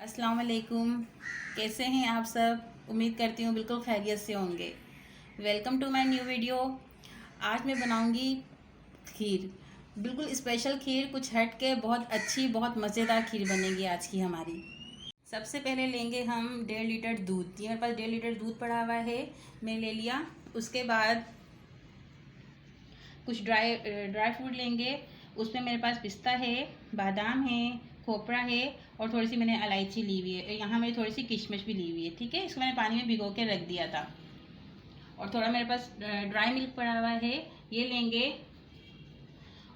अस्सलाम वालेकुम। कैसे हैं आप सब? उम्मीद करती हूँ बिल्कुल खैरियत से होंगे। Welcome to my new video. आज मैं बनाऊंगी खीर, बिल्कुल स्पेशल खीर, कुछ हट के बहुत अच्छी बहुत मज़ेदार खीर बनेगी आज की हमारी। सबसे पहले लेंगे हम 1.5 लीटर दूध। ये मेरे पास 1.5 लीटर दूध पड़ा हुआ है, मैं ले लिया। उसके बाद कुछ ड्राई फ्रूट लेंगे। उसमें मेरे पास पिस्ता है, बादाम है, खोपरा है और थोड़ी सी मैंने इलायची ली हुई है। यहाँ मेरी थोड़ी सी किशमिश भी ली हुई है। ठीक है, इसको मैंने पानी में भिगो के रख दिया था। और थोड़ा मेरे पास ड्राई मिल्क पड़ा हुआ है, ये लेंगे।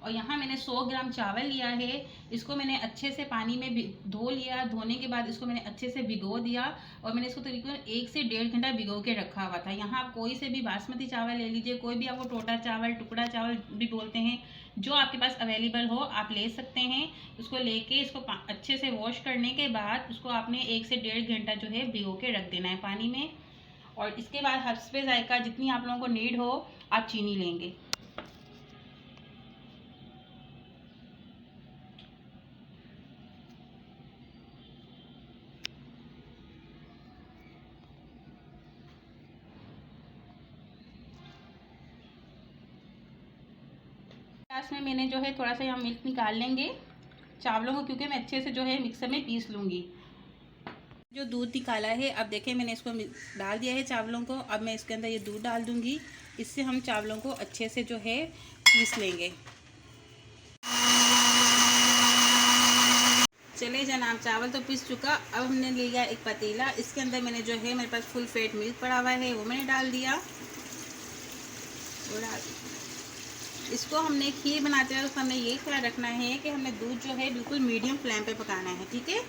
और यहाँ मैंने 100 ग्राम चावल लिया है। इसको मैंने अच्छे से पानी में धो लिया। धोने के बाद इसको मैंने अच्छे से भिगो दिया और मैंने इसको तकरीबन 1 से 1.5 घंटा भिगो के रखा हुआ था। यहाँ आप कोई से भी बासमती चावल ले लीजिए, कोई भी आपको टोटा चावल, टुकड़ा चावल भी बोलते हैं, जो आपके पास अवेलेबल हो आप ले सकते हैं। उसको लेके इसको अच्छे से वॉश करने के बाद उसको आपने 1 से 1.5 घंटा जो है भिगो के रख देना है पानी में। और इसके बाद हस्बे जायका जितनी आप लोगों को नीड हो आप चीनी लेंगे। ग्लास में मैंने जो है थोड़ा सा यहाँ मिल्क निकाल लेंगे चावलों को, क्योंकि मैं अच्छे से जो है मिक्सर में पीस लूँगी। जो दूध निकाला है, अब देखें मैंने इसको डाल दिया है चावलों को। अब मैं इसके अंदर ये दूध डाल दूँगी। इससे हम चावलों को अच्छे से जो है पीस लेंगे। चले जनाब, चावल तो पीस चुका। अब हमने लिया एक पतीला, इसके अंदर मैंने जो है मेरे पास फुल फेट मिल्क पड़ा हुआ है, वो मैंने डाल दिया। इसको हमने खीर बनाते हैं तो हमें ये ख्याल रखना है कि हमने दूध जो है बिल्कुल मीडियम फ्लेम पे पकाना है। ठीक है,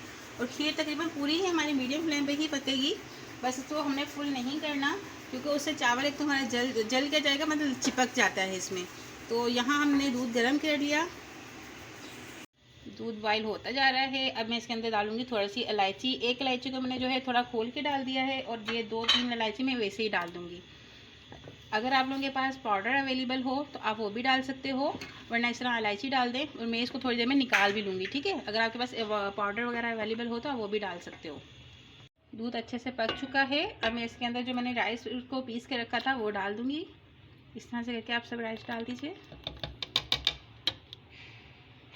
और खीर तकरीबन पूरी ही हमारी मीडियम फ्लेम पे ही पकेगी। बस इसको हमने फुल नहीं करना, क्योंकि उससे चावल एक तो हमारा जल के जाएगा, मतलब चिपक जाता है इसमें। तो यहाँ हमने दूध गर्म कर लिया, दूध बॉयल होता जा रहा है। अब मैं इसके अंदर डालूंगी थोड़ी सी इलायची। एक इलायची को मैंने जो है थोड़ा खोल के डाल दिया है, और ये 2-3 इलायची मैं वैसे ही डाल दूँगी। अगर आप लोगों के पास पाउडर अवेलेबल हो तो आप वो भी डाल सकते हो, वरना इस तरह इलायची डाल दें। और मैं इसको थोड़ी देर में निकाल भी लूँगी। ठीक है, अगर आपके पास पाउडर वगैरह अवेलेबल हो तो आप वो भी डाल सकते हो। दूध अच्छे से पक चुका है। अब मैं इसके अंदर जो मैंने राइस को पीस के रखा था वो डाल दूँगी। इस तरह से करके आप सब राइस डाल दीजिए।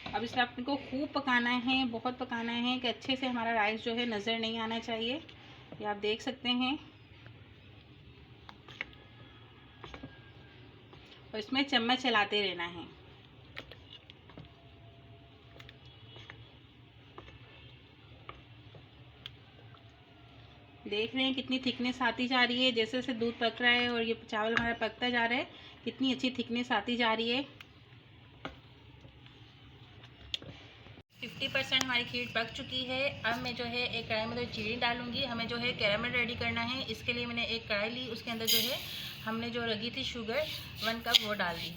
अब इसे आपको खूब पकाना है, बहुत पकाना है कि अच्छे से हमारा राइस जो है नज़र नहीं आना चाहिए। ये आप देख सकते हैं। और इसमें चम्मच चलाते रहना है। देख रहे हैं कितनी थिकनेस आती जा रही है, जैसे जैसे दूध पक रहा है और ये चावल हमारा पकता जा रहा है, कितनी अच्छी थिकनेस आती जा रही है। 50% हमारी खीर पक चुकी है। अब मैं जो है एक कढ़ाई में तो चीनी डालूंगी। हमें जो है कैरामल रेडी करना है, इसके लिए मैंने एक कढ़ाई ली, उसके अंदर जो है हमने जो रखी थी शुगर 1 कप वो डाल दी।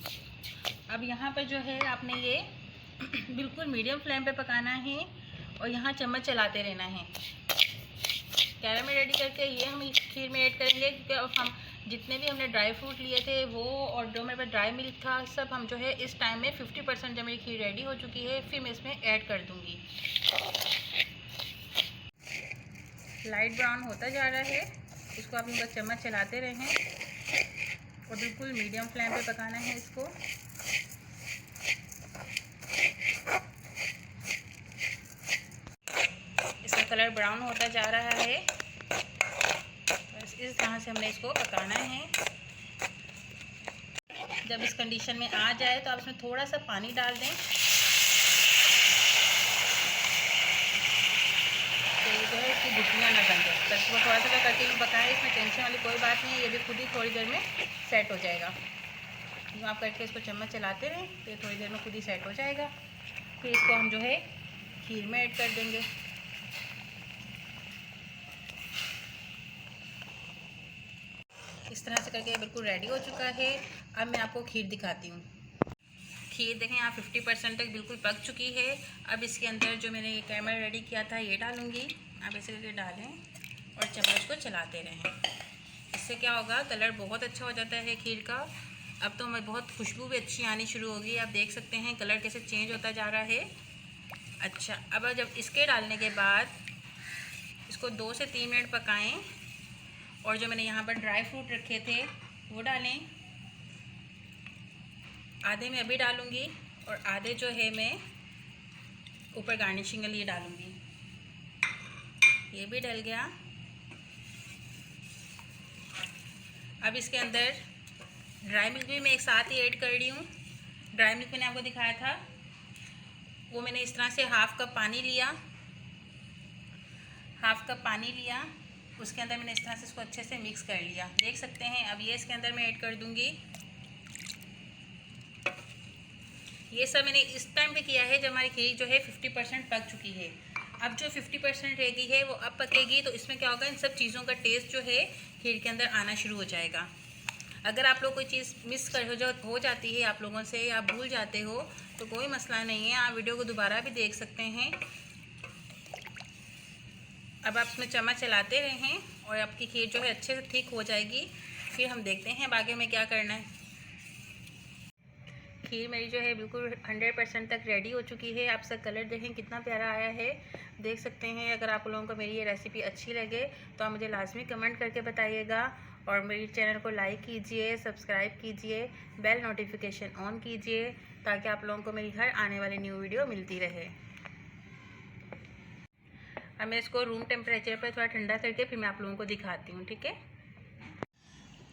अब यहाँ पर जो है आपने ये बिल्कुल मीडियम फ्लेम पे पकाना है और यहाँ चम्मच चलाते रहना है। कैरामल रेडी करके ये हम इस खीर में ऐड करेंगे, क्योंकि अब हम जितने भी हमने ड्राई फ्रूट लिए थे वो, और जो मेरे पास ड्राई मिल्क था, सब हम जो है इस टाइम में 50% जब मेरी खीर रेडी हो चुकी है फिर मैं इसमें ऐड कर दूँगी। लाइट ब्राउन होता जा रहा है, इसको आप बस चम्मच चलाते रहें और बिल्कुल मीडियम फ्लेम पे पकाना है इसको। इसका कलर ब्राउन होता जा रहा है, बस इस तरह से हमने इसको पकाना है। जब इस कंडीशन में आ जाए तो आप इसमें थोड़ा सा पानी डाल दें, तो ये जो है इसकी गुठलियाँ ना बन जाए। बस वो थोड़ा सा करके भी पकाएं, इसमें टेंशन वाली कोई बात नहीं है, ये भी खुद ही थोड़ी देर में सेट हो जाएगा। यूँ आप करके इसको चम्मच चलाते रहें तो ये थोड़ी देर में खुद ही सेट हो जाएगा। फिर इसको हम जो है खीर में ऐड कर देंगे। इस तरह से करके बिल्कुल रेडी हो चुका है। अब मैं आपको खीर दिखाती हूँ। खीर देखें यहाँ 50% तक बिल्कुल पक चुकी है। अब इसके अंदर जो मैंने ये कैरामल रेडी किया था ये डालूँगी। आप ऐसे करके डालें और चम्मच को चलाते रहें। इससे क्या होगा, कलर बहुत अच्छा हो जाता है खीर का। अब तो मैं बहुत खुशबू भी अच्छी आनी शुरू होगी। आप देख सकते हैं कलर कैसे चेंज होता जा रहा है। अच्छा, अब जब इसके डालने के बाद इसको 2 से 3 मिनट पकाएं। और जो मैंने यहाँ पर ड्राई फ्रूट रखे थे वो डालें। आधे मैं अभी डालूँगी और आधे जो है मैं ऊपर गार्निशिंग के लिए डालूँगी। ये भी डल गया। अब इसके अंदर ड्राई मिल्क भी मैं एक साथ ही ऐड कर रही हूँ। ड्राई मिल्क मैंने आपको दिखाया था, वो मैंने इस तरह से हाफ़ कप पानी लिया। उसके अंदर मैंने इस तरह से इसको अच्छे से मिक्स कर लिया, देख सकते हैं। अब ये इसके अंदर मैं ऐड कर दूँगी। ये सब मैंने इस टाइम पे किया है जब हमारी खीर जो है 50% पक चुकी है। अब जो 50% रह गई है वो अब पकेगी, तो इसमें क्या होगा, इन सब चीज़ों का टेस्ट जो है खीर के अंदर आना शुरू हो जाएगा। अगर आप लोग कोई चीज़ मिस हो जाती है आप लोगों से, या आप भूल जाते हो, तो कोई मसला नहीं है, आप वीडियो को दोबारा भी देख सकते हैं। अब आप इसमें चम्मच चलाते रहें और आपकी खीर जो है अच्छे से ठीक हो जाएगी। फिर हम देखते हैं आगे में क्या करना है। खीर मेरी जो है बिल्कुल 100% तक रेडी हो चुकी है। आप सब कलर देखें कितना प्यारा आया है, देख सकते हैं। अगर आप लोगों को मेरी ये रेसिपी अच्छी लगे तो आप मुझे लाजमी कमेंट करके बताइएगा, और मेरे चैनल को लाइक कीजिए, सब्सक्राइब कीजिए, बेल नोटिफिकेशन ऑन कीजिए, ताकि आप लोगों को मेरी हर आने वाली न्यू वीडियो मिलती रहे। अब मैं इसको रूम टेम्परेचर पर थोड़ा ठंडा करके फिर मैं आप लोगों को दिखाती हूँ, ठीक है।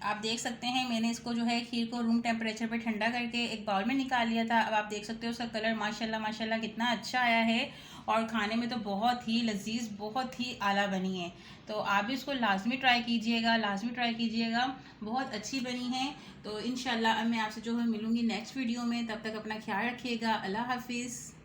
आप देख सकते हैं मैंने इसको जो है खीर को रूम टेम्परेचर पे ठंडा करके एक बाउल में निकाल लिया था। अब आप देख सकते हो उसका कलर माशाल्लाह माशाल्लाह कितना अच्छा आया है, और खाने में तो बहुत ही लजीज, बहुत ही आला बनी है। तो आप भी इसको लाजमी ट्राई कीजिएगा, बहुत अच्छी बनी है। तो इंशाल्लाह अब मैं आपसे जो है मिलूँगी नेक्स्ट वीडियो में। तब तक अपना ख्याल रखिएगा। अल्लाह हाफिज़।